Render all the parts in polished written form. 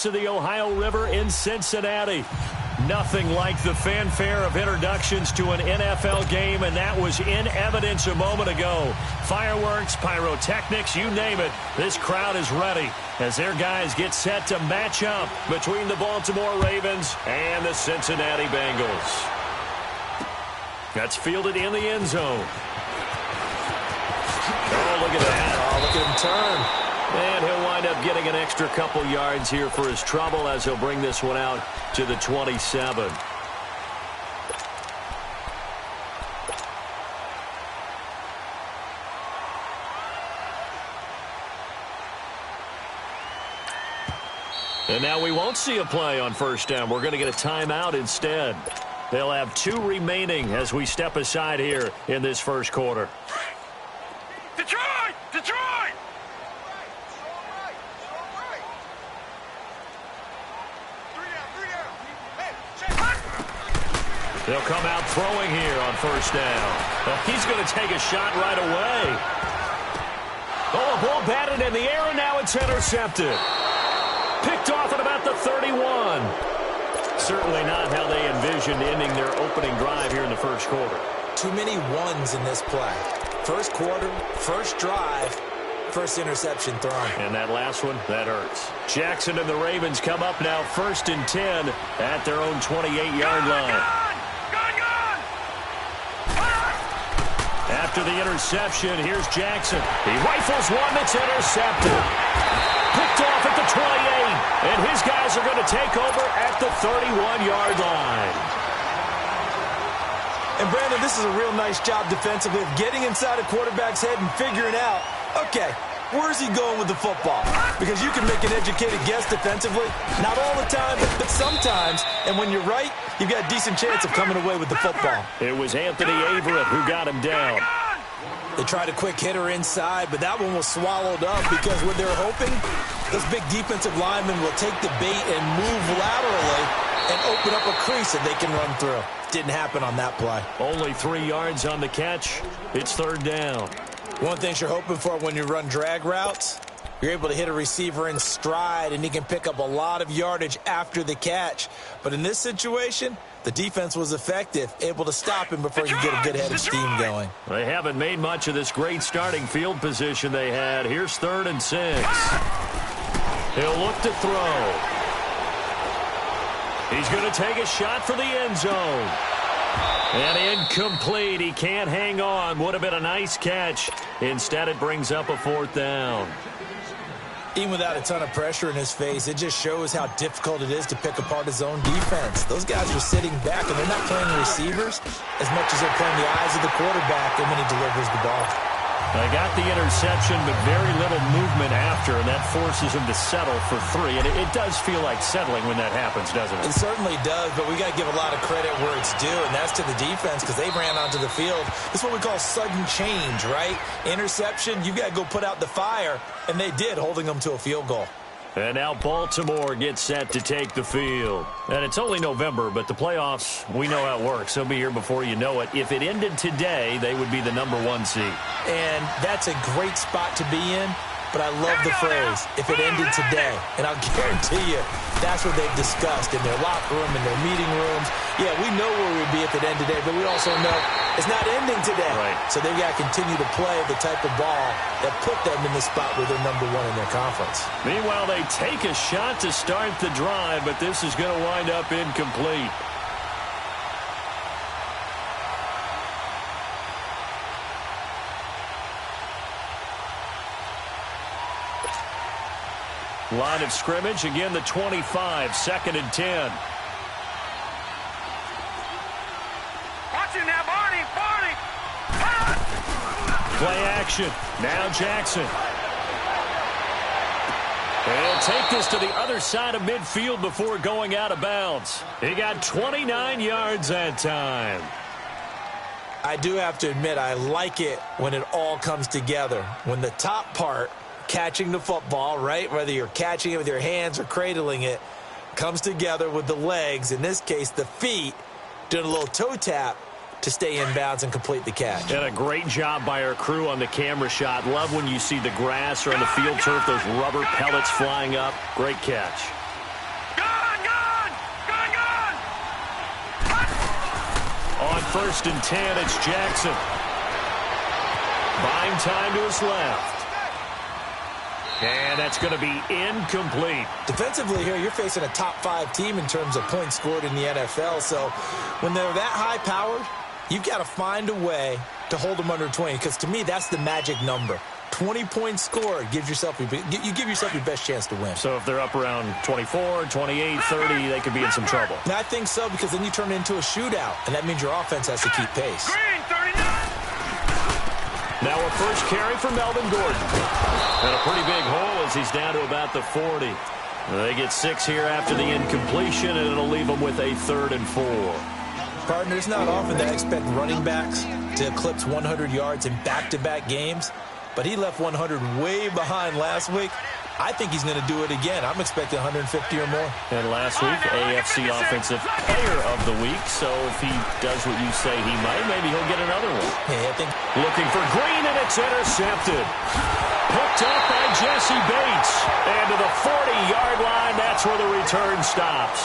of the Ohio River in Cincinnati. Nothing like the fanfare of introductions to an NFL game, and that was in evidence a moment ago. Fireworks, pyrotechnics, you name it. This crowd is ready as their guys get set to match up between the Baltimore Ravens and the Cincinnati Bengals. That's fielded in the end zone. Oh, look at that. Oh, look at him turn. And he'll wind up getting an extra couple yards here for his trouble as he'll bring this one out to the 27. And now we won't see a play on first down. We're going to get a timeout instead. They'll have 2 remaining as we step aside here in this first quarter. Detroit! Detroit! They'll come out throwing here on first down. He's going to take a shot right away. Oh, a ball batted in the air, and now it's intercepted. Picked off at about the 31. Certainly not how they envisioned ending their opening drive here in the first quarter. Too many ones in this play. First quarter, first drive, first interception thrown. And that last one, that hurts. Jackson and the Ravens come up now 1st and 10 at their own 28-yard line. After the interception, here's Jackson. He rifles one that's intercepted. Picked off at the 28, and his guys are going to take over at the 31-yard line. And, Brandon, this is a real nice job defensively of getting inside a quarterback's head and figuring out, okay, where's he going with the football? Because you can make an educated guess defensively. Not all the time, but sometimes. And when you're right, you've got a decent chance of coming away with the football. It was Anthony Averett who got him down. They tried a quick hitter inside, but that one was swallowed up because what they're hoping, those big defensive linemen will take the bait and move laterally and open up a crease that they can run through. Didn't happen on that play. Only 3 yards on the catch. It's 3rd down. One of the things you're hoping for when you run drag routes, you're able to hit a receiver in stride, and he can pick up a lot of yardage after the catch. But in this situation, the defense was effective, able to stop him before he could get a good head of steam going. They haven't made much of this great starting field position they had. Here's 3rd and 6. He'll look to throw. He's going to take a shot for the end zone. And incomplete. He can't hang on. Would have been a nice catch. Instead, it brings up a 4th down. Even without a ton of pressure in his face, it just shows how difficult it is to pick apart his own defense. Those guys are sitting back, and they're not playing receivers as much as they're playing the eyes of the quarterback and when he delivers the ball. They got the interception, but very little movement after, and that forces him to settle for 3. And it does feel like settling when that happens, doesn't it? It certainly does, but we got to give a lot of credit where it's due, and that's to the defense because they ran onto the field. This is what we call sudden change, right? Interception, you got to go put out the fire, and they did, holding them to a field goal. And now Baltimore gets set to take the field. And it's only November, but the playoffs, we know how it works. They'll be here before you know it. If it ended today, they would be the #1 seed. And that's a great spot to be in, but I love the phrase, if it ended today. And I'll guarantee you, that's what they've discussed in their locker room, in their meeting rooms. Yeah, we know where we'd be if it ended today, but we also know it's not ending today. Right. So they've got to continue to play the type of ball that put them in the spot where they're #1 in their conference. Meanwhile, they take a shot to start the drive, but this is going to wind up incomplete. Line of scrimmage, again the 25, 2nd and 10. Watch it now, Barney! Barney! Play action. Now Jackson. He'll take this to the other side of midfield before going out of bounds. He got 29 yards that time. I do have to admit, I like it when it all comes together. When the top part, catching the football, right, whether you're catching it with your hands or cradling it, comes together with the legs, in this case the feet, doing a little toe tap to stay in bounds and complete the catch. And a great job by our crew on the camera shot. Love when you see the grass or on the field turf, those rubber pellets flying up. Great catch. On 1st and 10, it's Jackson. Buying time to his left. And that's going to be incomplete. Defensively here, you're facing a top 5 team in terms of points scored in the NFL. So when they're that high-powered, you've got to find a way to hold them under 20. Because to me, that's the magic number. 20 points scored gives yourself you give yourself your best chance to win. So if they're up around 24, 28, 30, they could be in some trouble. And I think so, because then you turn it into a shootout, and that means your offense has to keep pace. Now a first carry for Melvin Gordon. And a pretty big hole as he's down to about the 40. They get 6 here after the incompletion, and it'll leave them with a 3rd and 4. Partner, it's not often that I expect running backs to eclipse 100 yards in back-to-back games, but he left 100 way behind last week. I think he's going to do it again. I'm expecting 150 or more. And last week, AFC Offensive Player of the Week. So if he does what you say he might, maybe he'll get another one. Yeah, I think. Looking for Green, and it's intercepted. Picked up by Jesse Bates. And to the 40-yard line, that's where the return stops.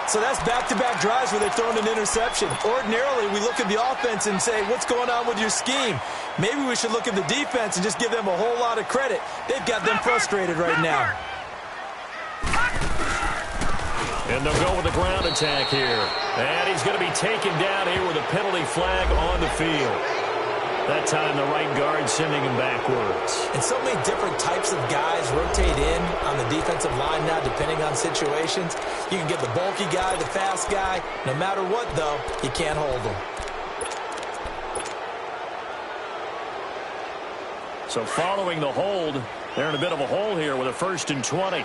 So that's back-to-back drives where they've thrown an interception. Ordinarily, we look at the offense and say, what's going on with your scheme? Maybe we should look at the defense and just give them a whole lot of credit. They've got them frustrated right now. And they'll go with the ground attack here. And he's going to be taken down here with a penalty flag on the field. That time, the right guard sending him backwards. And so many different types of guys rotate in on the defensive line now, depending on situations. You can get the bulky guy, the fast guy. No matter what, though, you can't hold them. So following the hold, they're in a bit of a hole here with a 1st and 20.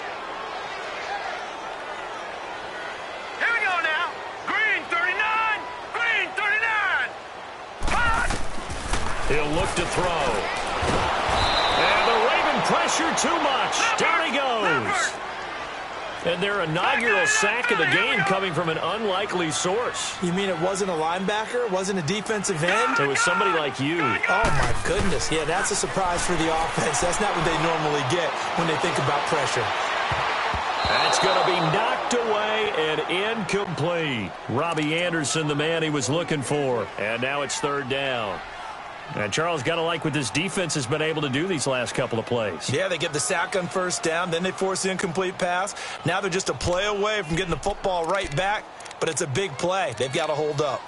He'll look to throw. And the Raven pressure too much. Down he goes. And their inaugural sack of the game coming from an unlikely source. You mean it wasn't a linebacker? It wasn't a defensive end? It was somebody like you. Oh, my goodness. Yeah, that's a surprise for the offense. That's not what they normally get when they think about pressure. That's going to be knocked away and incomplete. Robbie Anderson, the man he was looking for. And now it's 3rd down. And Charles, got to like what this defense has been able to do these last couple of plays. Yeah, they get the sack on 1st down, then they force the incomplete pass. Now they're just a play away from getting the football right back, but it's a big play. They've got to hold up.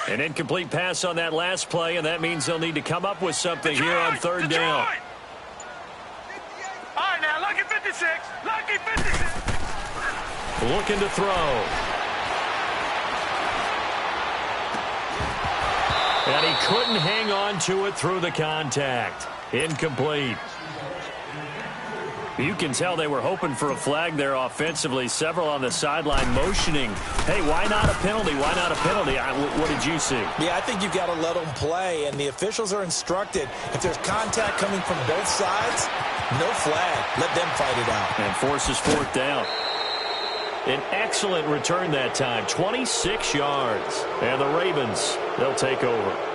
An incomplete pass on that last play, and that means they'll need to come up with something here on 3rd down. Lucky 56. Lucky 56. Looking to throw. And he couldn't hang on to it through the contact. Incomplete. You can tell they were hoping for a flag there offensively. Several on the sideline motioning. Hey, why not a penalty? Why not a penalty? What did you see? Yeah, I think you've got to let them play, and the officials are instructed. If there's contact coming from both sides, no flag. Let them fight it out. And forces 4th down. An excellent return that time. 26 yards. And the Ravens, they'll take over.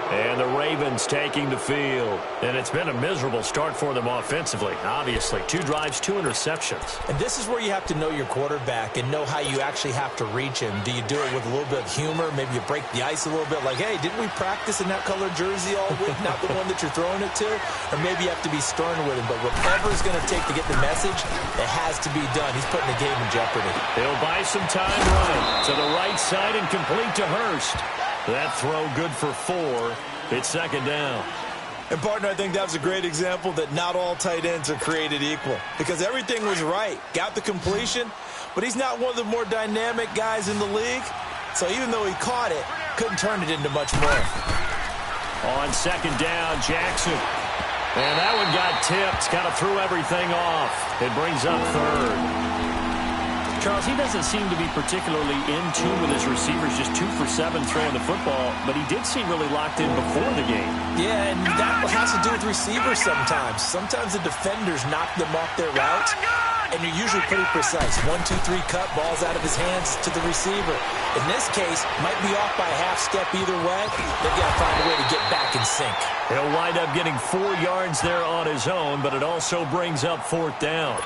And the Ravens taking the field. And it's been a miserable start for them offensively, obviously. 2 drives, 2 interceptions. And this is where you have to know your quarterback and know how you actually have to reach him. Do you do it with a little bit of humor? Maybe you break the ice a little bit like, hey, didn't we practice in that colored jersey all week? Not the one that you're throwing it to? Or maybe you have to be stern with him. But whatever it's going to take to get the message, it has to be done. He's putting the game in jeopardy. He'll buy some time running to the right side and complete to Hurst. That throw good for 4. It's 2nd down. And, partner, I think that was a great example that not all tight ends are created equal. Because everything was right. Got the completion, but he's not one of the more dynamic guys in the league. So even though he caught it, couldn't turn it into much more. On 2nd down, Jackson. And that one got tipped. Kind of threw everything off. It brings up 3rd. Charles, he doesn't seem to be particularly in tune with his receivers, just 2 for 7 throwing the football, but he did seem really locked in before the game. Yeah, and that has to do with receivers sometimes. Sometimes the defenders knock them off their routes. and you're usually pretty precise. 1, 2, 3 cut, balls out of his hands to the receiver. In this case, might be off by a half step either way. They've got to find a way to get back in sync. He'll wind up getting 4 yards there on his own, but it also brings up 4th down.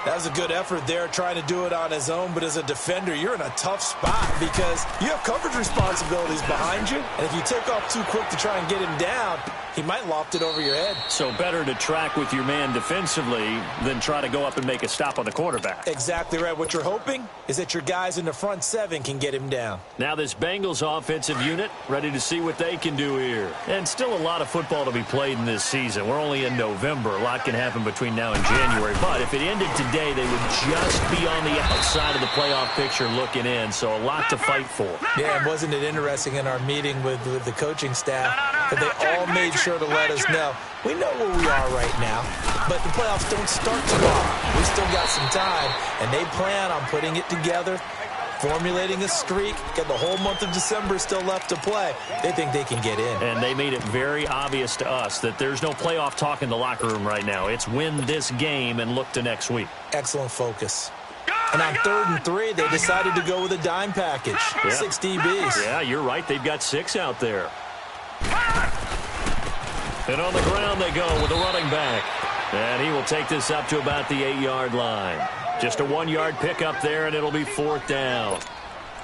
That was a good effort there, trying to do it on his own. But as a defender, you're in a tough spot because you have coverage responsibilities behind you. And if you take off too quick to try and get him down, he might loft it over your head. So better to track with your man defensively than try to go up and make a stop on the quarterback. Exactly right. What you're hoping is that your guys in the front 7 can get him down. Now this Bengals offensive unit ready to see what they can do here. And still a lot of football to be played in this season. We're only in November. A lot can happen between now and January. But if it ended today, they would just be on the outside of the playoff picture looking in. So a lot to fight for. Yeah, and wasn't it interesting in our meeting with the coaching staff that they all made sure to let us know, we know where we are right now, but the playoffs don't start tomorrow. We still got some time, and they plan on putting it together, formulating a streak, get the whole month of December still left to play. They think they can get in. And they made it very obvious to us that there's no playoff talk in the locker room right now. It's win this game and look to next week. Excellent focus. And on 3rd and 3, they decided to go with a dime package. 6 DBs. Yeah, you're right. They've got 6 out there. And on the ground they go with the running back. And he will take this up to about the 8-yard line. Just a 1-yard pickup there, and it'll be 4th down.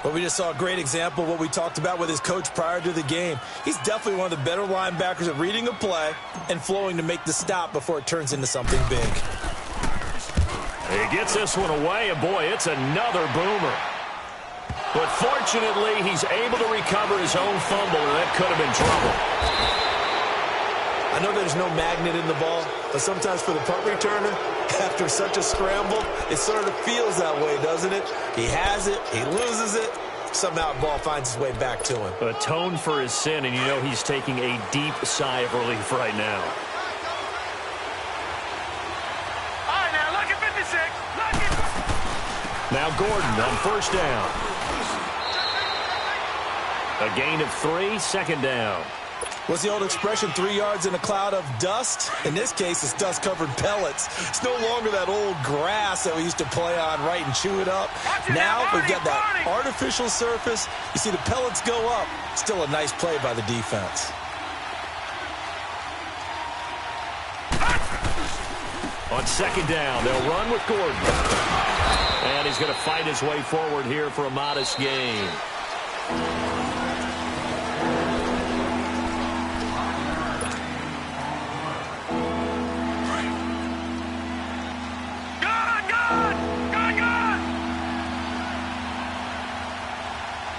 Well, we just saw a great example of what we talked about with his coach prior to the game. He's definitely one of the better linebackers at reading a play and flowing to make the stop before it turns into something big. He gets this one away, and boy, it's another boomer. But fortunately, he's able to recover his own fumble, and that could have been trouble. I know there's no magnet in the ball, but sometimes for the punt returner, after such a scramble, it sort of feels that way, doesn't it? He has it, he loses it, somehow the ball finds its way back to him. Atone for his sin, and you know he's taking a deep sigh of relief right now. All right, now look at 56. Look at. Now Gordon on 1st down. A gain of 3, 2nd down. What's the old expression, 3 yards in a cloud of dust? In this case, it's dust-covered pellets. It's no longer that old grass that we used to play on, right, and chew it up. Now we've got that artificial surface. You see the pellets go up. Still a nice play by the defense. On 2nd down, they'll run with Gordon. And he's going to fight his way forward here for a modest gain.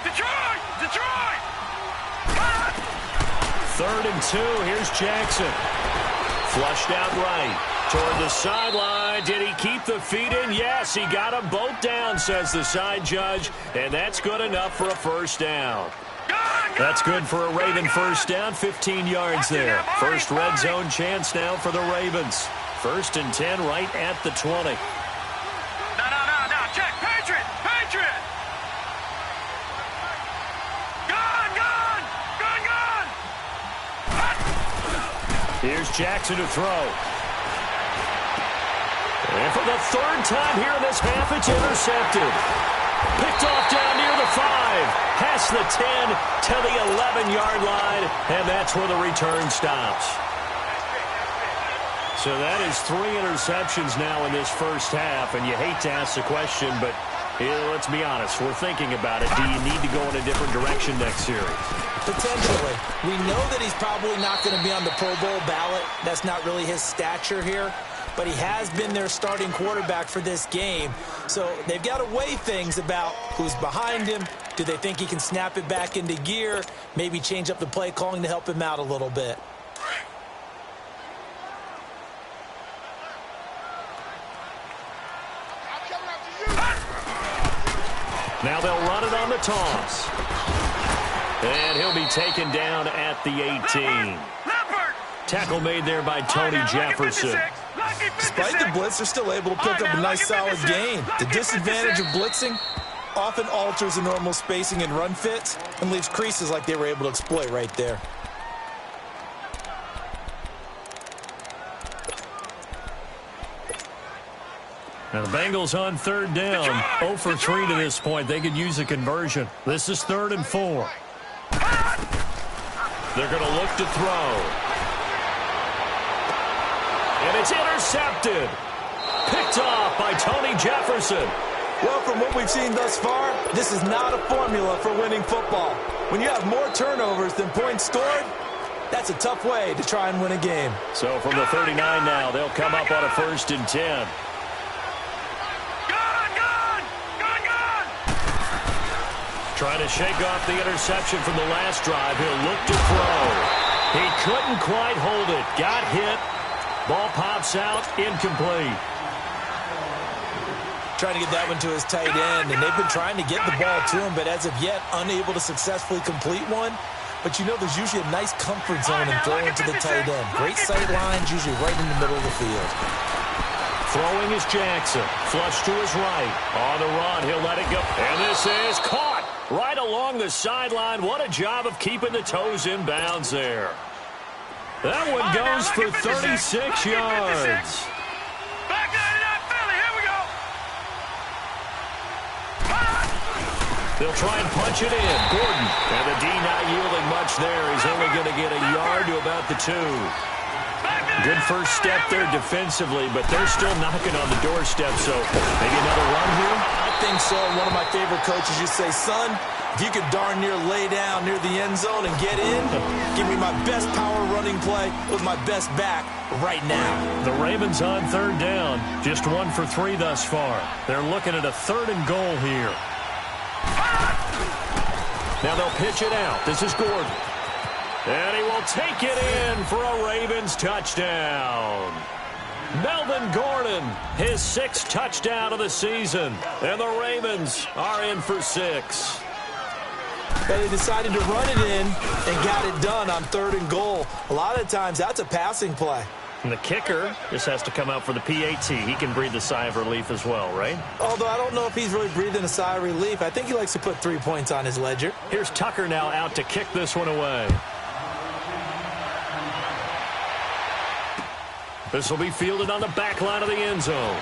Detroit! 3rd and 2. Here's Jackson. Flushed out right. Toward the sideline. Did he keep the feet in? Yes, he got them both down, says the side judge. And that's good enough for a 1st down. That's good for a Raven 1st down. 15 yards there. First red zone chance now for the Ravens. 1st and 10 right at the 20. No. Check. Patriot! Here's Jackson to throw. And for the 3rd time here in this half, it's intercepted. Picked off down near the 5. Past the 10 to the 11-yard line. And that's where the return stops. So that is 3 interceptions now in this first half. And you hate to ask the question, but let's be honest. We're thinking about it. Do you need to go in a different direction next series? Potentially. We know that he's probably not going to be on the Pro Bowl ballot. That's not really his stature here. But he has been their starting quarterback for this game. So they've got to weigh things about who's behind him. Do they think he can snap it back into gear? Maybe change up the play calling to help him out a little bit. Now they'll run it on the toss. And he'll be taken down at the 18. Tackle made there by Tony Jefferson. Despite the blitz, they're still able to pick up a nice solid gain. The disadvantage of blitzing often alters the normal spacing and run fits and leaves creases like they were able to exploit right there. Now the Bengals on third down. 0 for 3 to this point. They could use a conversion. This is 3rd and 4. They're going to look to throw. And it's intercepted. Picked off by Tony Jefferson. Well, from what we've seen thus far, this is not a formula for winning football. When you have more turnovers than points scored, that's a tough way to try and win a game. So from the 39 now, they'll come up on a 1st and 10. Trying to shake off the interception from the last drive. He'll look to throw. He couldn't quite hold it. Got hit. Ball pops out. Incomplete. Trying to get that one to his tight end, and they've been trying to get the ball to him, but as of yet, unable to successfully complete one. But you know there's usually a nice comfort zone in throwing to the tight end. Great sight lines, usually right in the middle of the field. Throwing is Jackson. Flush to his right. On the run, he'll let it go. And this is caught right along the sideline. What a job of keeping the toes in bounds there. That one goes for 36 yards. They'll try and punch it in. Gordon. And the D not yielding much there. He's only going to get a yard to about the 2. Good first step there defensively, but they're still knocking on the doorstep, so maybe another run here? I think so. One of my favorite coaches used to say, son, if you could darn near lay down near the end zone and get in, give me my best power running play with my best back right now. The Ravens on 3rd down. Just 1 for 3 thus far. They're looking at a 3rd and goal here. Now they'll pitch it out. This is Gordon. And he will take it in for a Ravens touchdown. Melvin Gordon, his 6th touchdown of the season. And the Ravens are in for 6. But they decided to run it in and got it done on 3rd and goal. A lot of times that's a passing play. And the kicker just has to come out for the PAT. He can breathe a sigh of relief as well, right? Although I don't know if he's really breathing a sigh of relief. I think he likes to put 3 points on his ledger. Here's Tucker now out to kick this one away. This will be fielded on the back line of the end zone.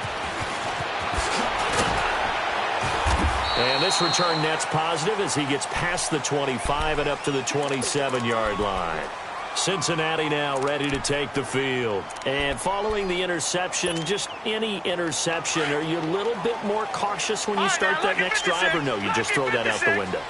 And this return net's positive as he gets past the 25 and up to the 27-yard line. Cincinnati now ready to take the field. And following the interception, just any interception, are you a little bit more cautious when you start that next drive, or no, you just throw that out the window?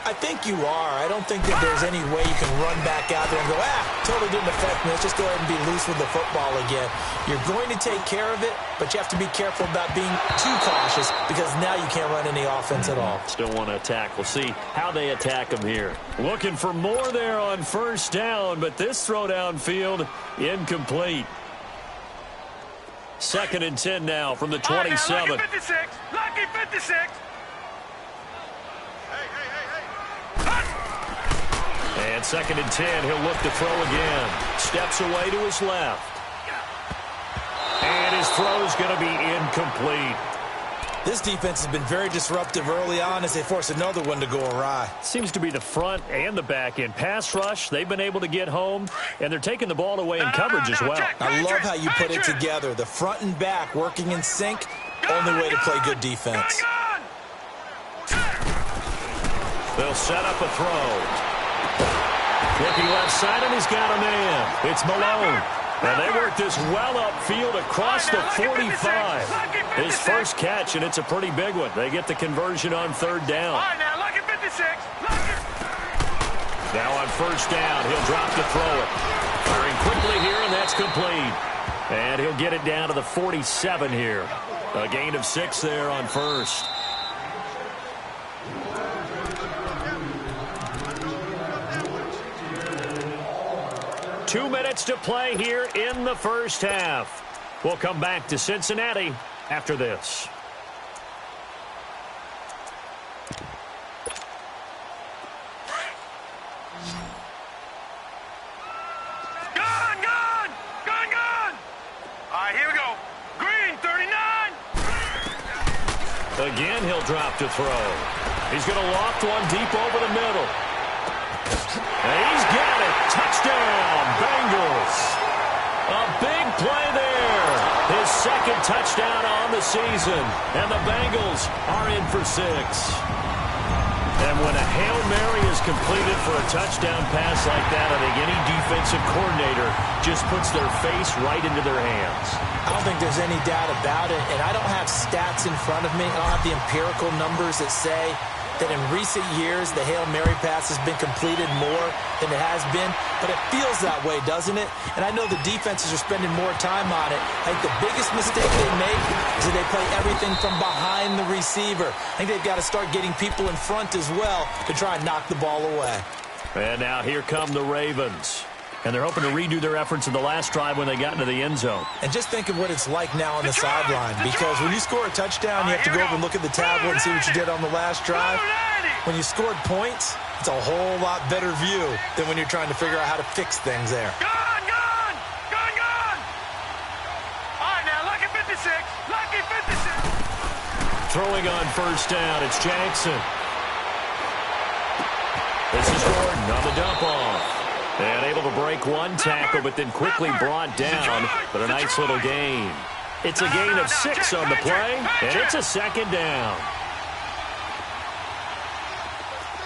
I think you are. I don't think that there's any way you can run back out there and go, totally didn't affect me. Let's just go ahead and be loose with the football again. You're going to take care of it, but you have to be careful about being too cautious because now you can't run any offense at all. Still want to attack. We'll see how they attack him here. Looking for more there on 1st down, but this throw downfield incomplete. 2nd and 10 now from the 27. Lucky 56. Lucky 56. And 2nd and 10, he'll look to throw again. Steps away to his left. And his throw's going to be incomplete. This defense has been very disruptive early on as they force another one to go awry. Seems to be the front and the back end. Pass rush, they've been able to get home, and they're taking the ball away in coverage as well. I love how you put it together. The front and back working in sync, only way to play good defense. They'll set up a throw. Looking left side, and he's got a man. It's Malone. And they work this well upfield across the 45. His first catch, and it's a pretty big one. They get the conversion on 3rd down. Now on 1st down, he'll drop to throw it. Firing quickly here, and that's complete. And he'll get it down to the 47 here. A gain of 6 there on 1st. Two minutes to play here in the 1st half. We'll come back to Cincinnati after this. Gone! All right, here we go. Green, 39. Again, he'll drop to throw. He's going to loft one deep over the middle. And he's got it. Touchdown, Bengals. A big play there. His 2nd touchdown on the season, and the Bengals are in for 6. And when a Hail Mary is completed for a touchdown pass like that, I think any defensive coordinator just puts their face right into their hands. I don't think there's any doubt about it, and I don't have stats in front of me. I don't have the empirical numbers that say that in recent years the Hail Mary pass has been completed more than it has been, but it feels that way, doesn't it? And I know the defenses are spending more time on it. I think the biggest mistake they make is that they play everything from behind the receiver. I think they've got to start getting people in front as well to try and knock the ball away. And now here come the Ravens. And they're hoping to redo their efforts in the last drive when they got into the end zone. And just think of what it's like now on the sideline. Because when you score a touchdown, you have to go over and look at the tablet and see what you did on the last drive. When you scored points, it's a whole lot better view than when you're trying to figure out how to fix things there. Gone! All right, now, lucky 56. Lucky 56. Throwing on first down, it's Jackson. This is Gordon on the dump off. And able to break one tackle, but then quickly brought down. But a nice little gain. It's a gain of 6 on the play, and it's a second down.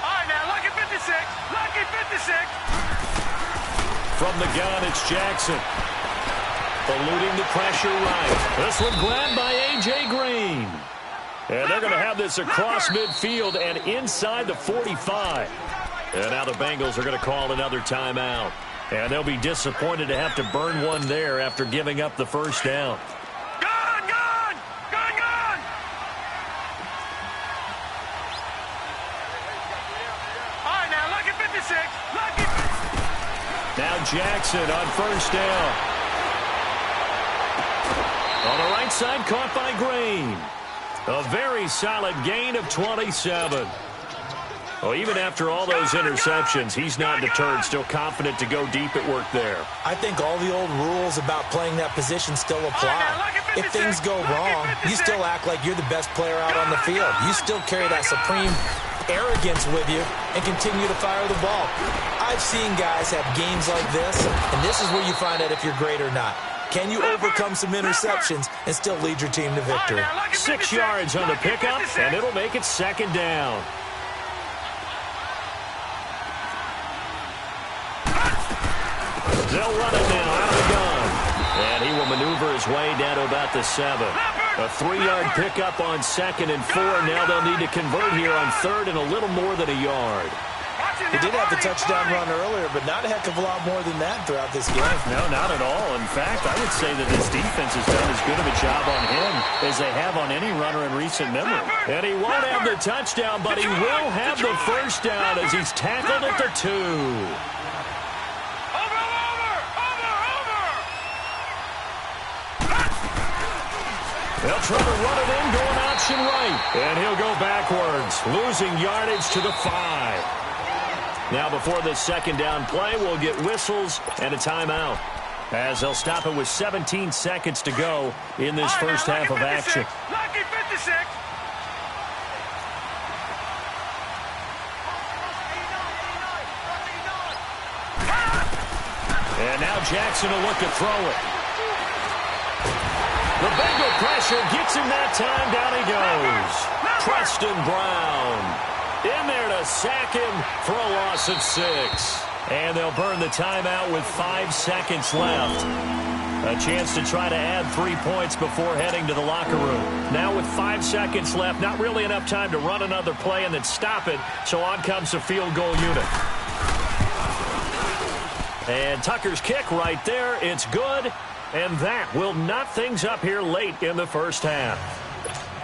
All right, now, lucky 56. Lucky 56. From the gun, it's Jackson. Eluding the pressure right. This one grabbed by A.J. Green. And they're going to have this across midfield and inside the 45. And now the Bengals are going to call another timeout. And they'll be disappointed to have to burn one there after giving up the first down. Gone! All right, now, lucky 56. Lucky 56. Now Jackson on first down. On the right side, caught by Green. A very solid gain of 27. Well, even after all those interceptions, he's not deterred, still confident to go deep at work there. I think all the old rules about playing that position still apply. If things go wrong, you still act like you're the best player out on the field. You still carry that supreme arrogance with you and continue to fire the ball. I've seen guys have games like this, and this is where you find out if you're great or not. Can you overcome some interceptions and still lead your team to victory? 6 yards on the pickup, and it'll make it second down. They'll run it now out of the gun. And he will maneuver his way down to about the 7. A 3-yard pickup on 2nd and 4. Now they'll need to convert here on 3rd and a little more than a yard. He did have the touchdown run earlier, but not a heck of a lot more than that throughout this game. No, not at all. In fact, I would say that this defense has done as good of a job on him as they have on any runner in recent memory. And he won't have the touchdown, but he will have the first down as he's tackled at the 2. They'll try to run it in, going option right. And he'll go backwards, losing yardage to the 5. Now before this second down play, we'll get whistles and a timeout, as they'll stop it with 17 seconds to go in this first half of action. Lucky 56. And now Jackson will look to throw it. The Bengal pressure gets him that time. Down he goes. Preston Brown in there to sack him for a loss of 6. And they'll burn the timeout with 5 seconds left. A chance to try to add 3 points before heading to the locker room. Now with 5 seconds left, not really enough time to run another play and then stop it. So on comes the field goal unit. And Tucker's kick right there. It's good. And that will knot things up here late in the first half.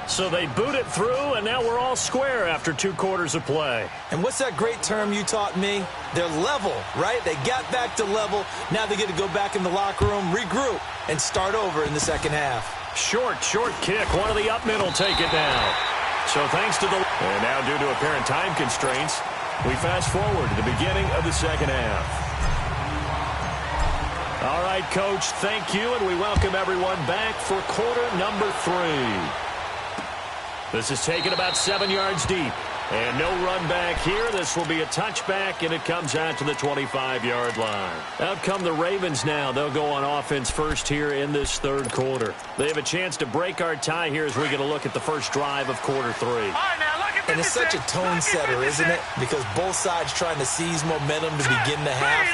So they boot it through, and now we're all square after 2 quarters of play. And what's that great term you taught me? They're level, right? They got back to level. Now they get to go back in the locker room, regroup, and start over in the second half. Short kick. One of the up middle take it down. So thanks to the... And now due to apparent time constraints, we fast forward to the beginning of the second half. All right, Coach, thank you, and we welcome everyone back for quarter number 3. This is taken about 7 yards deep. And no run back here. This will be a touchback, and it comes out to the 25-yard line. Out come the Ravens now. They'll go on offense first here in this third quarter. They have a chance to break our tie here as we get a look at the first drive of quarter 3. All right, now look at 56. And it's such a tone setter, isn't it? Because both sides trying to seize momentum to begin the half.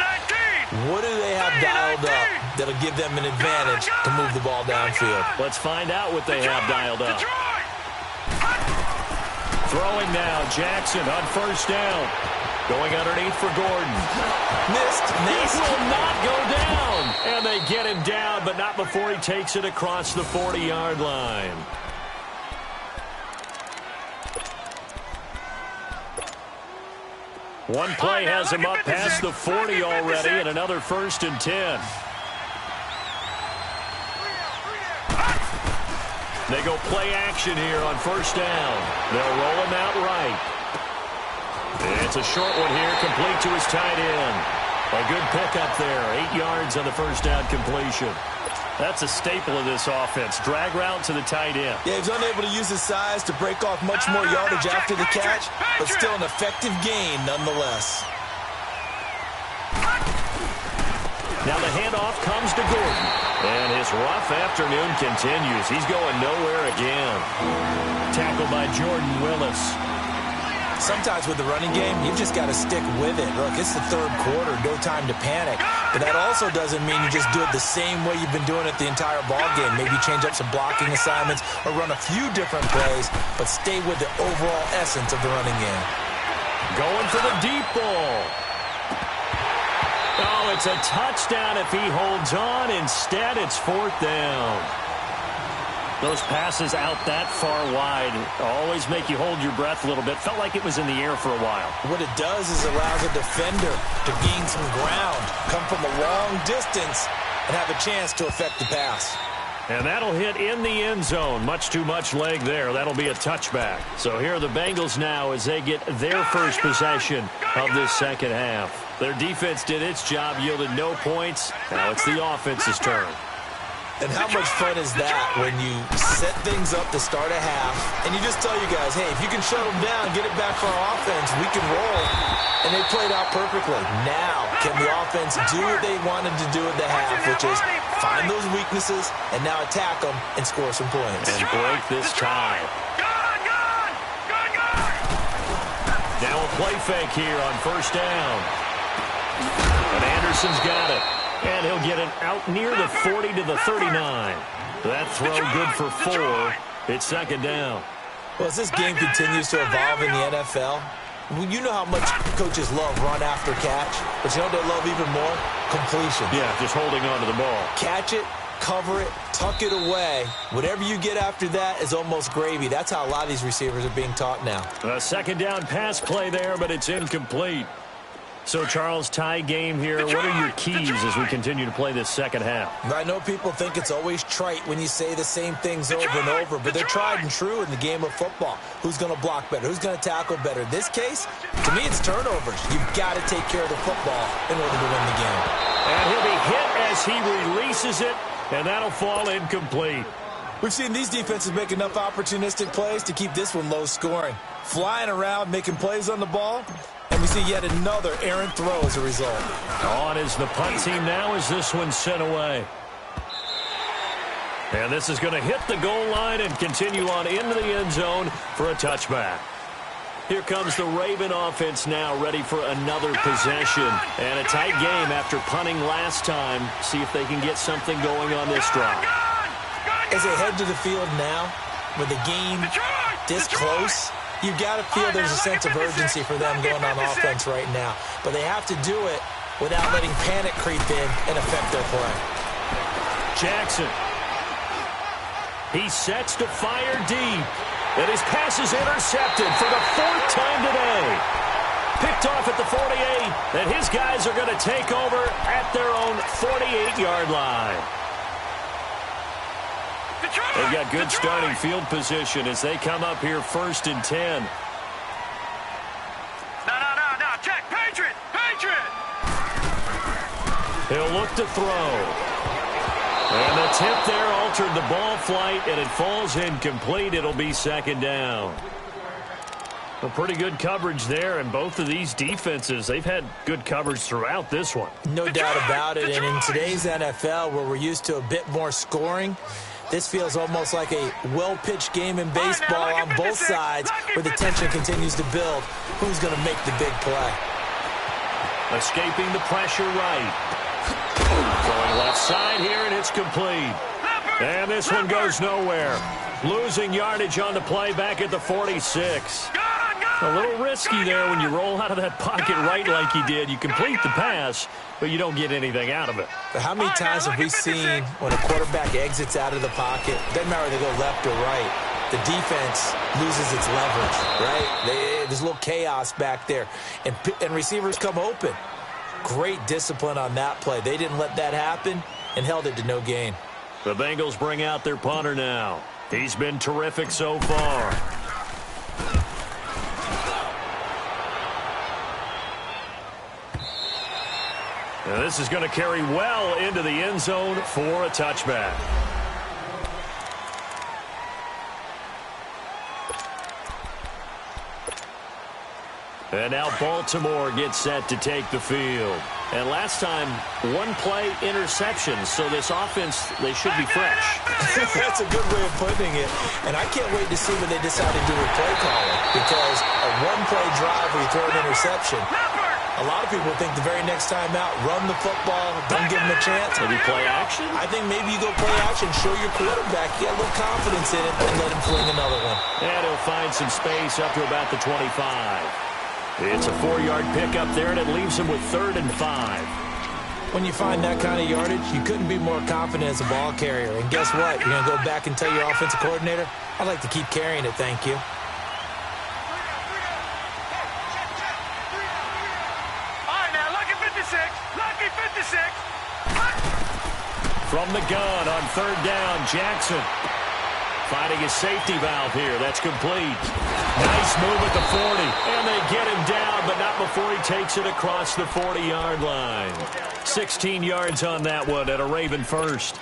What do they have dialed up that'll give them an advantage to move the ball downfield? Let's find out what they have dialed up. Throwing now, Jackson on first down. Going underneath for Gordon. Missed. He will not go down. And they get him down, but not before he takes it across the 40-yard line. One play has him up past the 40 already, and another 1st and 10. They go play action here on first down. They'll roll him out right. It's a short one here, complete to his tight end. A good pickup there, 8 yards on the first down completion. That's a staple of this offense. Drag route to the tight end. Yeah, he's unable to use his size to break off much more yardage after the catch, but still an effective gain nonetheless. Now the handoff comes to Gordon. And his rough afternoon continues. He's going nowhere again. Tackled by Jordan Willis. Sometimes with the running game, you've just got to stick with it. Look, it's the third quarter, no time to panic. But that also doesn't mean you just do it the same way you've been doing it the entire ball game. Maybe change up some blocking assignments or run a few different plays, but stay with the overall essence of the running game. Going for the deep ball. Oh, it's a touchdown if he holds on. Instead, it's 4th down. Those passes out that far wide always make you hold your breath a little bit. Felt like it was in the air for a while. What it does is allows a defender to gain some ground, come from a long distance, and have a chance to affect the pass. And that'll hit in the end zone. Much too much leg there. That'll be a touchback. So here are the Bengals now as they get their first possession of this second half. Their defense did its job, yielded no points. Now it's the offense's turn. And how much fun is that when you set things up to start a half, and you just tell you guys, hey, if you can shut them down, get it back for our offense, we can roll. And they played out perfectly. Now, can the offense do what they wanted to do at the half, which is find those weaknesses and now attack them and score some points. And break this tie. Now a play fake here on first down. And Anderson's got it. And he'll get it out near the 40 to the 39. That throw good for 4. It's second down. Well, as this game continues to evolve in the NFL, you know how much coaches love run after catch, but you know what they love even more? Completion. Yeah, just holding on to the ball. Catch it, cover it, tuck it away. Whatever you get after that is almost gravy. That's how a lot of these receivers are being taught now. A second down pass play there, but it's incomplete. So, Charles, tie game here. What are your keys as we continue to play this second half? I know people think it's always trite when you say the same things over and over, but they're tried and true in the game of football. Who's going to block better? Who's going to tackle better? In this case, to me, it's turnovers. You've got to take care of the football in order to win the game. And he'll be hit as he releases it, and that'll fall incomplete. We've seen these defenses make enough opportunistic plays to keep this one low scoring. Flying around, making plays on the ball. And we see yet another errant throw as a result. On is the punt team now as this one's sent away. And this is going to hit the goal line and continue on into the end zone for a touchback. Here comes the Raven offense now ready for another possession. And a tight game after punting last time. See if they can get something going on this drive. As they head to the field now, with the game this close, you've got to feel there's a sense of urgency for them going on offense right now. But they have to do it without letting panic creep in and affect their play. Jackson. He sets to fire deep. And his pass is intercepted for the 4th time today. Picked off at the 48. And his guys are going to take over at their own 48-yard line. They've got good starting field position as they come up here 1st and 10. No, check, Patriot. He'll look to throw. And the tip there altered the ball flight, and it falls incomplete. It'll be second down. Well, pretty good coverage there, and both of these defenses, they've had good coverage throughout this one. No doubt about it, and in today's NFL, where we're used to a bit more scoring, this feels almost like a well-pitched game in baseball on both sides, where the tension continues to build. Who's going to make the big play? Escaping the pressure right. Going left side here, and it's complete. And this one goes nowhere. Losing yardage on the play back at the 46. A little risky there when you roll out of that pocket right like you did. You complete the pass, but you don't get anything out of it. But how many times have we seen when a quarterback exits out of the pocket, doesn't matter whether they go left or right, the defense loses its leverage, right? There's a little chaos back there, and receivers come open. Great discipline on that play. They didn't let that happen and held it to no gain. The Bengals bring out their punter now. He's been terrific so far. And this is going to carry well into the end zone for a touchback. And now Baltimore gets set to take the field. And last time, one play interception. So this offense, they should be fresh. That's a good way of putting it. And I can't wait to see what they decide to do with play calling. Because a one-play drive where you throw an interception, a lot of people think the very next time out, run the football, don't give them a chance. Maybe play action? I think maybe you go play action, show your quarterback, get a little confidence in it, and let him fling another one. And he'll find some space up to about the 25. It's a 4-yard pickup there, and it leaves him with 3rd and 5. When you find that kind of yardage, you couldn't be more confident as a ball carrier. And guess what? You're going to go back and tell your offensive coordinator, I'd like to keep carrying it, thank you. From the gun on 3rd down, Jackson finding his safety valve here. That's complete. Nice move at the 40. And they get him down, but not before he takes it across the 40-yard line. 16 yards on that one and a Raven first.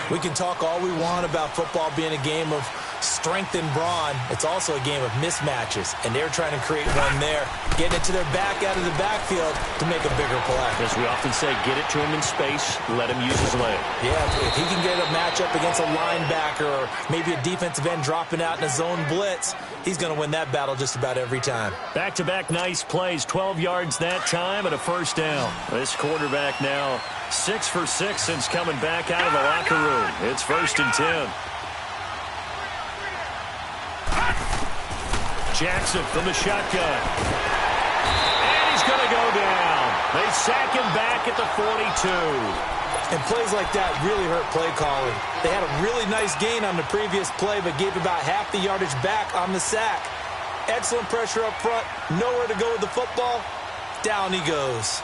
We can talk all we want about football being a game of strength and brawn. It's also a game of mismatches, and they're trying to create one there, getting it to their back out of the backfield to make a bigger play. As we often say, get it to him in space, let him use his leg. Yeah, if he can get a matchup against a linebacker or maybe a defensive end dropping out in a zone blitz, he's going to win that battle just about every time. Back-to-back nice plays, 12 yards that time and a 1st down. This quarterback now 6 for 6 since coming back out of the locker room. It's 1st and 10. Jackson from the shotgun. And he's going to go down. They sack him back at the 42. And plays like that really hurt play calling. They had a really nice gain on the previous play, but gave about half the yardage back on the sack. Excellent pressure up front. Nowhere to go with the football. Down he goes.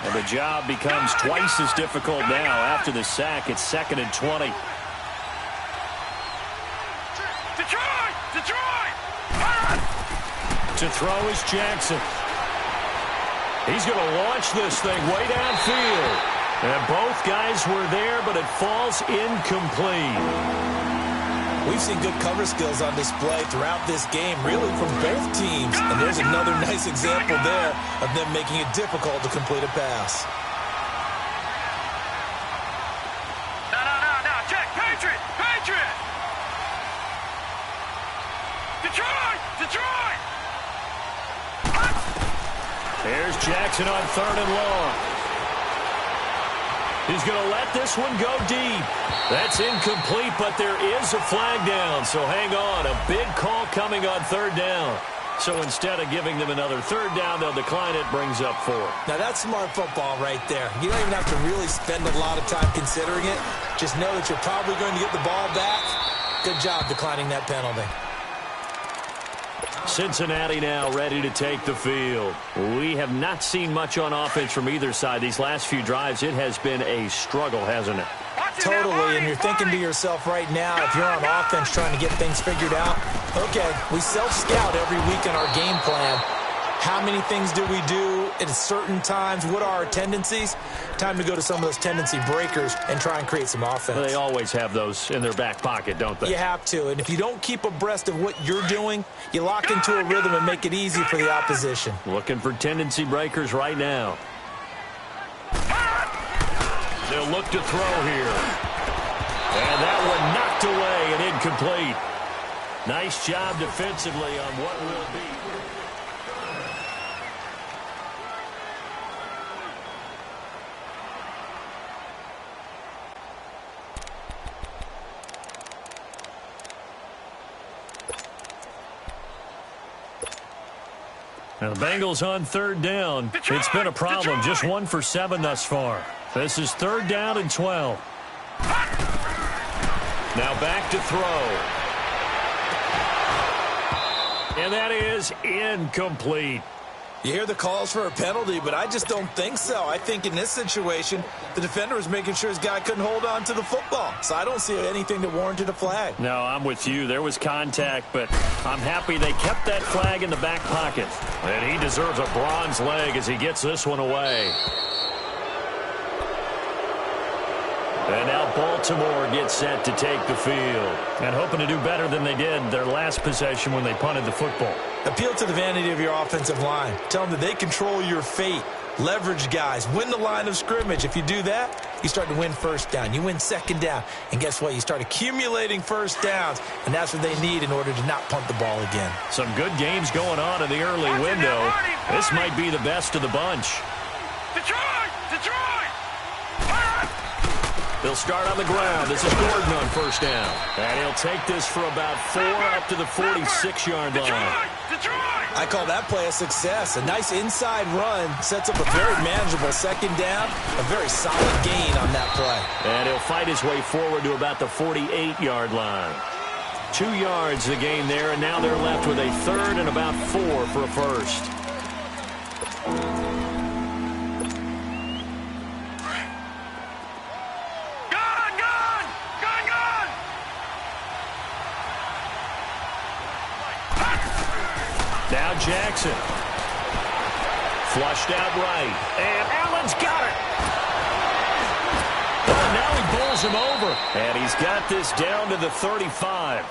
And the job becomes twice as difficult now after the sack. It's 2nd and 20. To throw is Jackson. He's going to launch this thing way downfield. And both guys were there, but it falls incomplete. We've seen good cover skills on display throughout this game, really from both teams. And there's another nice example there of them making it difficult to complete a pass. No, check. Patriot! Detroit! There's Jackson on 3rd and long. He's going to let this one go deep. That's incomplete, but there is a flag down, so hang on. A big call coming on 3rd down. So instead of giving them another 3rd down, they'll decline it, brings up 4. Now that's smart football right there. You don't even have to really spend a lot of time considering it. Just know that you're probably going to get the ball back. Good job declining that penalty. Cincinnati now ready to take the field. We have not seen much on offense from either side. These last few drives, it has been a struggle, hasn't it? Totally, and you're thinking to yourself right now, if you're on offense trying to get things figured out, okay, we self-scout every week in our game plan. How many things do we do at certain times? What are our tendencies? Time to go to some of those tendency breakers and try and create some offense. They always have those in their back pocket, don't they? You have to, and if you don't keep abreast of what you're doing, you lock into a rhythm and make it easy for the opposition. Looking for tendency breakers right now. They'll look to throw here. And that one knocked away and incomplete. Nice job defensively on what will be. Now the Bengals on third down. It's been a problem. Just 1 for 7 thus far. This is 3rd down and 12. Now back to throw. And that is incomplete. You hear the calls for a penalty, but I just don't think so. I think in this situation, the defender was making sure his guy couldn't hold on to the football. So I don't see anything that warranted a flag. No, I'm with you. There was contact, but I'm happy they kept that flag in the back pocket. And he deserves a bronze leg as he gets this one away. And now Baltimore gets set to take the field. And hoping to do better than they did their last possession when they punted the football. Appeal to the vanity of your offensive line. Tell them that they control your fate. Leverage guys. Win the line of scrimmage. If you do that, you start to win first down. You win second down. And guess what? You start accumulating first downs. And that's what they need in order to not punt the ball again. Some good games going on in the early window. This might be the best of the bunch. Detroit! Detroit! They'll start on the ground. This is Gordon on first down. And he'll take this for about 4 up to the 46-yard line. Detroit! I call that play a success. A nice inside run sets up a very manageable second down. A very solid gain on that play. And he'll fight his way forward to about the 48-yard line. 2 yards the gain there, and now they're left with a 3rd and about 4 for a first. Now Jackson. Flushed out right. And Allen's got it. And now he bowls him over. And he's got this down to the 35.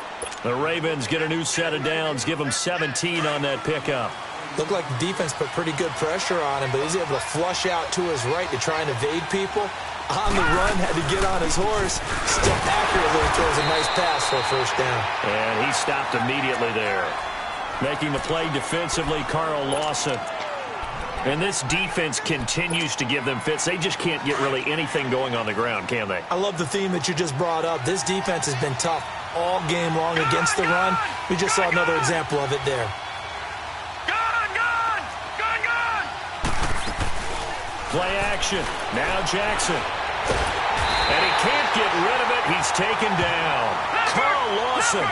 The Ravens get a new set of downs. Give him 17 on that pickup. Looked like the defense put pretty good pressure on him, but he's able to flush out to his right to try and evade people. On the run, had to get on his horse. Still accurately throws a nice pass for a first down. And he stopped immediately there. Making the play defensively, Carl Lawson. And this defense continues to give them fits. They just can't get really anything going on the ground, can they? I love the theme that you just brought up. This defense has been tough all game long against the run. We just saw another example of it there. Play action. Now Jackson. And he can't get rid of it. He's taken down. Carl Lawson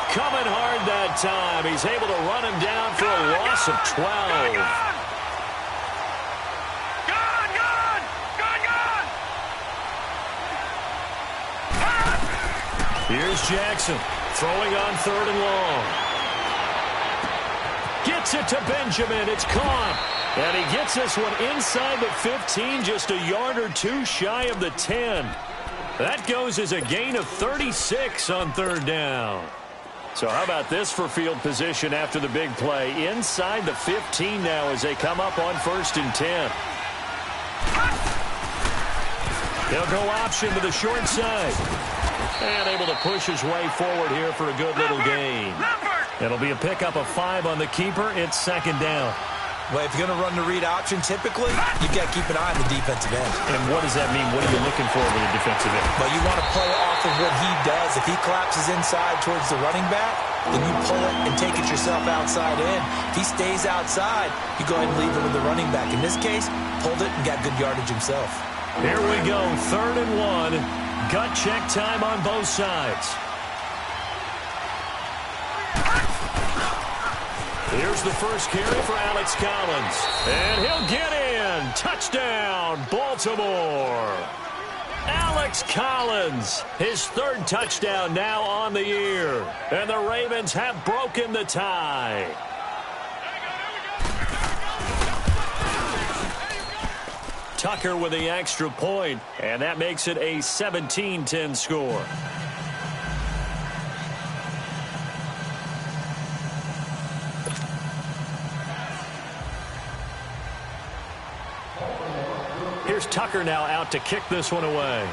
coming hard that time. He's able to run him down for a loss of 12. Here's Jackson throwing on 3rd and long. Gets it to Benjamin. It's caught. And he gets this one inside the 15, just a yard or 2 shy of the 10. That goes as a gain of 36 on 3rd down. So how about this for field position after the big play? Inside the 15 now as they come up on 1st and 10. He'll go option to the short side. And able to push his way forward here for a good little gain. It'll be a pickup of 5 on the keeper. It's 2nd down. Well, if you're going to run the read option, typically, you've got to keep an eye on the defensive end. And what does that mean? What are you looking for with the defensive end? Well, you want to play off of what he does. If he collapses inside towards the running back, then you pull it and take it yourself outside in. If he stays outside, you go ahead and leave it with the running back. In this case, pulled it and got good yardage himself. Here we go, 3rd and 1. Gut check time on both sides. Here's the first carry for Alex Collins. And he'll get in. Touchdown, Baltimore. Alex Collins, his 3rd touchdown now on the year. And the Ravens have broken the tie. Tucker with the extra point, and that makes it a 17-10 score. Here's Tucker now out to kick this one away.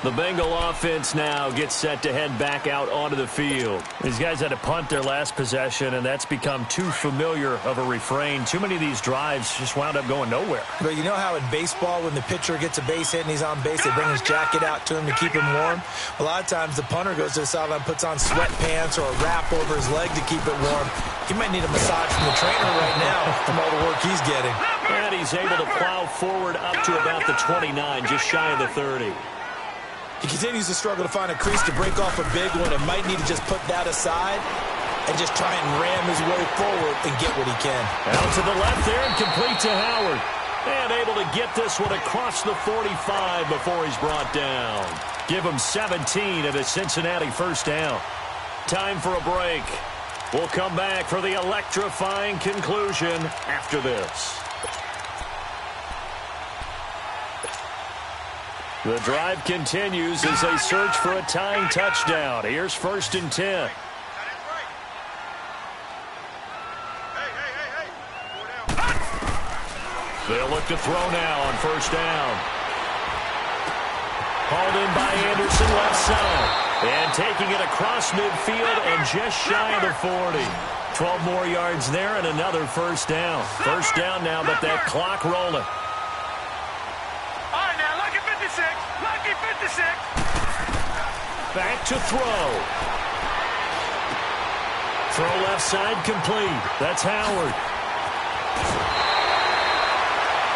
The Bengal offense now gets set to head back out onto the field. These guys had to punt their last possession, and that's become too familiar of a refrain. Too many of these drives just wound up going nowhere. But you know how in baseball, when the pitcher gets a base hit and he's on base, they bring his jacket out to him to keep him warm? A lot of times the punter goes to the sideline, puts on sweatpants or a wrap over his leg to keep it warm. He might need a massage from the trainer right now from all the work he's getting. And he's able to plow forward up to about the 29, just shy of the 30. He continues to struggle to find a crease to break off a big one and might need to just put that aside and just try and ram his way forward and get what he can. Out to the left there and complete to Howard. And able to get this one across the 45 before he's brought down. Give him 17 at a Cincinnati first down. Time for a break. We'll come back for the electrifying conclusion after this. The drive continues as they search for a tying touchdown. Here's 1st and 10. They'll look to throw now on 1st down. Hauled in by Anderson left side. And taking it across midfield and just shy of the 40. 12 more yards there and another 1st down. 1st down now, but that clock rolling. Lucky 56. Back to throw. Throw left side complete. That's Howard.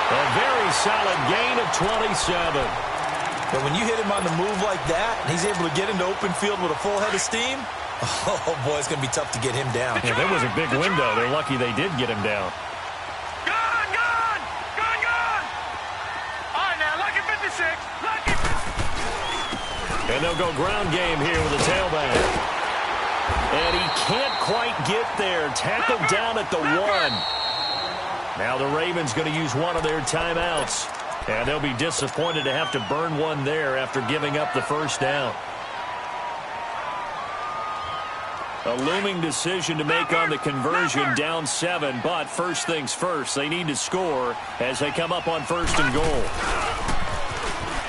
A very solid gain of 27. But when you hit him on the move like that, and he's able to get into open field with a full head of steam, oh boy, it's going to be tough to get him down. Yeah, there was a big window. They're lucky they did get him down. And they'll go ground game here with the tailback. And he can't quite get there. Tackled down at the 1. Now the Ravens going to use one of their timeouts. And they'll be disappointed to have to burn one there after giving up the 1st down. A looming decision to make on the conversion, down 7. But first things first, they need to score as they come up on 1st and goal.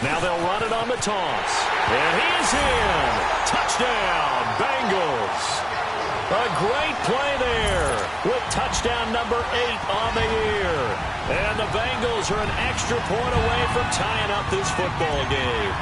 Now they'll run it on the toss. And he is in. Touchdown, Bengals. A great play there with touchdown number 8 on the year. And the Bengals are an extra point away from tying up this football game.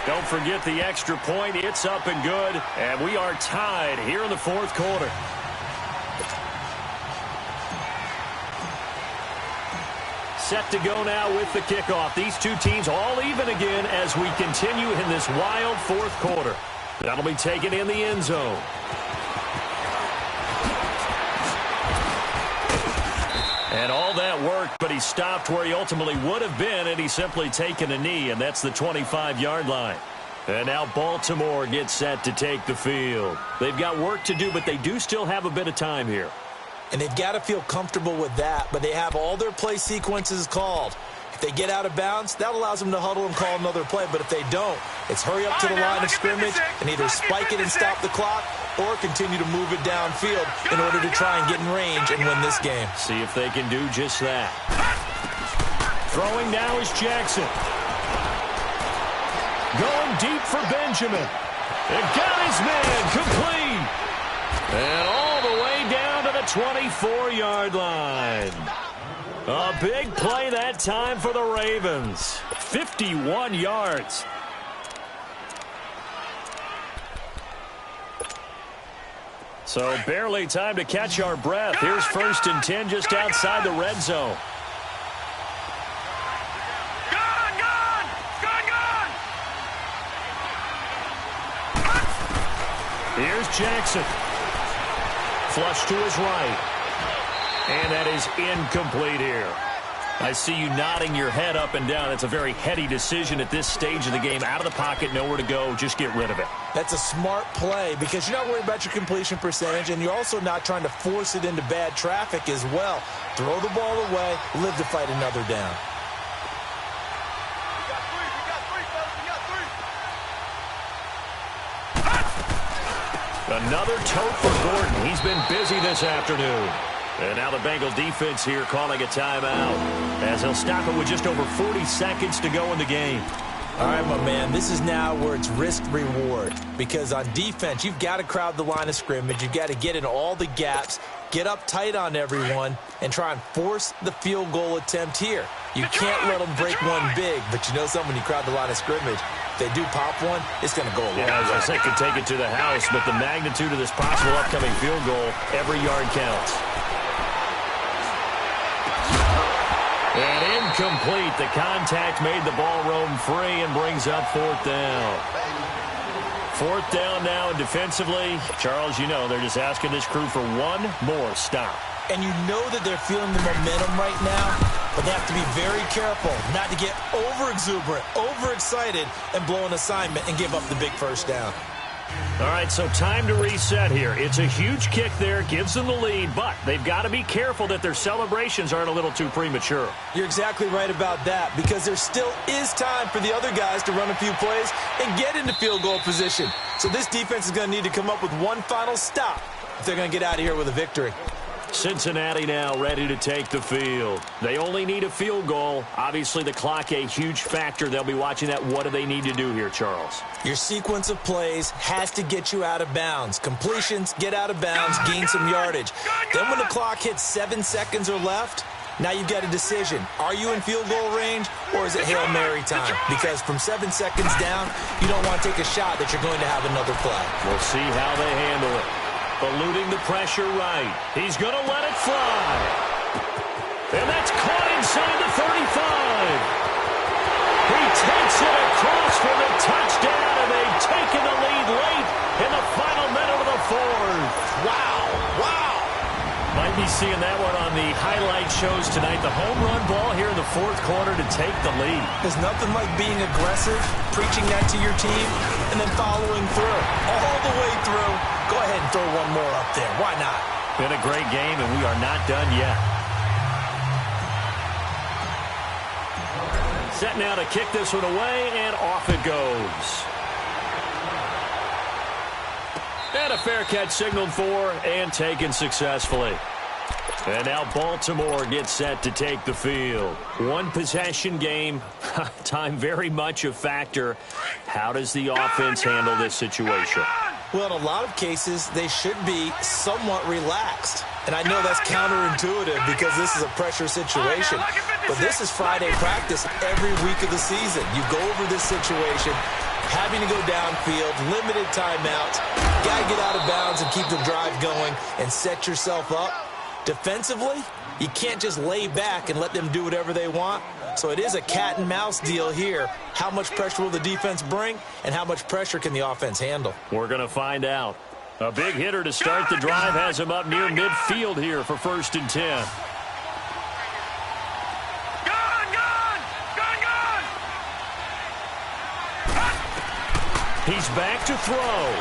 Don't forget the extra point. It's up and good. And we are tied here in the 4th quarter. Set to go now with the kickoff. These two teams all even again as we continue in this wild 4th quarter. That'll be taken in the end zone. And all that worked, but he stopped where he ultimately would have been, and he's simply taken a knee, and that's the 25-yard line. And now Baltimore gets set to take the field. They've got work to do, but they do still have a bit of time here. And they've got to feel comfortable with that, but they have all their play sequences called. If they get out of bounds, that allows them to huddle and call another play. But if they don't, it's hurry up to the line of scrimmage and either spike it and stop the clock or continue to move it downfield in order to try and get in range and win this game. See if they can do just that. Throwing now is Jackson. Going deep for Benjamin. And got his man complete. And all the way down to the 24-yard line. A big play that time for the Ravens. 51 yards. So barely time to catch our breath. Here's 1st and 10 just outside the red zone. Here's Jackson. Flush to his right. And that is incomplete here. I see you nodding your head up and down. It's a very heady decision at this stage of the game. Out of the pocket, nowhere to go. Just get rid of it. That's a smart play because you're not worried about your completion percentage, and you're also not trying to force it into bad traffic as well. Throw the ball away, live to fight another down. Another tote for Gordon. He's been busy this afternoon. And now the Bengal defense here calling a timeout as he'll stop it with just over 40 seconds to go in the game. All right, my man, this is now where it's risk-reward because on defense, you've got to crowd the line of scrimmage. You've got to get in all the gaps, get up tight on everyone, and try and force the field goal attempt here. You can't let them break one big, but you know something, when you crowd the line of scrimmage, if they do pop one, it's going to go a long way. Yeah, as I say, could take it to the house, but the magnitude of this possible upcoming field goal, every yard counts. And incomplete. The contact made the ball roam free and brings up fourth down. Fourth down now, and defensively, Charles, you know, they're just asking this crew for one more stop. And you know that they're feeling the momentum right now, but they have to be very careful not to get over-exuberant, overexcited, and blow an assignment and give up the big first down. All right, so time to reset here. It's a huge kick there, gives them the lead, but they've got to be careful that their celebrations aren't a little too premature. You're exactly right about that because there still is time for the other guys to run a few plays and get into field goal position. So this defense is going to need to come up with one final stop if they're going to get out of here with a victory. Cincinnati now ready to take the field. They only need a field goal. Obviously, the clock a huge factor. They'll be watching that. What do they need to do here, Charles? Your sequence of plays has to get you out of bounds. Completions, get out of bounds, gain some yardage. Then when the clock hits 7 seconds or left, now you've got a decision. Are you in field goal range or is it Hail Mary time? Because from 7 seconds down, you don't want to take a shot that you're going to have another play. We'll see how they handle it. Eluding the pressure right. He's going to let it fly. And that's caught inside the 35. He takes it across for the touchdown, and they've taken the lead late in the final minute of the fourth. Wow, wow. Might be seeing that one on the highlight shows tonight. The home run ball here in the fourth quarter to take the lead. There's nothing like being aggressive, preaching that to your team, and then following through. All the way through. Go ahead and throw one more up there. Why not? Been a great game, and we are not done yet. Set now to kick this one away, and off it goes. And a fair catch signaled for and taken successfully. And now Baltimore gets set to take the field. One possession game. Time very much a factor. How does the offense handle this situation? Well, in a lot of cases, they should be somewhat relaxed. And I know that's counterintuitive because this is a pressure situation. But this is Friday practice every week of the season. You go over this situation, having to go downfield, limited timeouts, got to get out of bounds and keep the drive going and set yourself up. Defensively, you can't just lay back and let them do whatever they want. So it is a cat and mouse deal here. How much pressure will the defense bring, and how much pressure can the offense handle? We're going to find out. A big hitter to start the drive has him up near midfield here for 1st and 10. He's back to throw.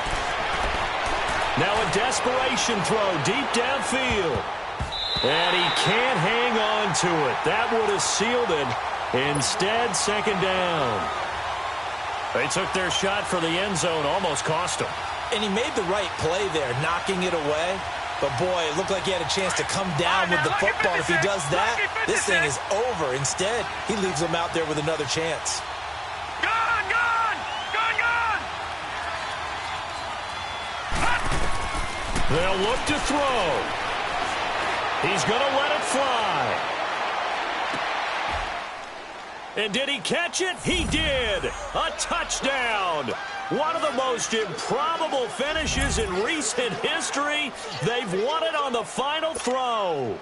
Now a desperation throw deep downfield. And he can't hang on to it. That would have sealed it. Instead, 2nd down. They took their shot for the end zone, almost cost him. And he made the right play there, knocking it away. But, boy, it looked like he had a chance to come down with the football. If he does that, this thing is over. Instead, he leaves them out there with another chance. They'll look to throw. He's going to let it fly. And did he catch it? He did. A touchdown. One of the most improbable finishes in recent history. They've won it on the final throw.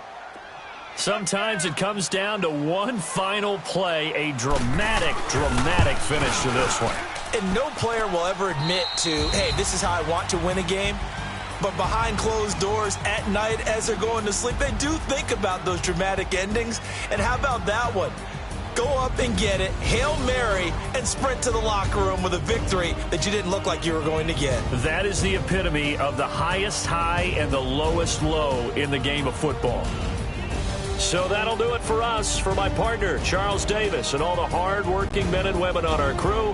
Sometimes it comes down to one final play. A dramatic, dramatic finish to this one. And no player will ever admit to, hey, this is how I want to win a game. But behind closed doors at night as they're going to sleep, they do think about those dramatic endings. And how about that one? Go up and get it, Hail Mary, and sprint to the locker room with a victory that you didn't look like you were going to get. That is the epitome of the highest high and the lowest low in the game of football. So that'll do it for us. For my partner, Charles Davis, and all the hard-working men and women on our crew,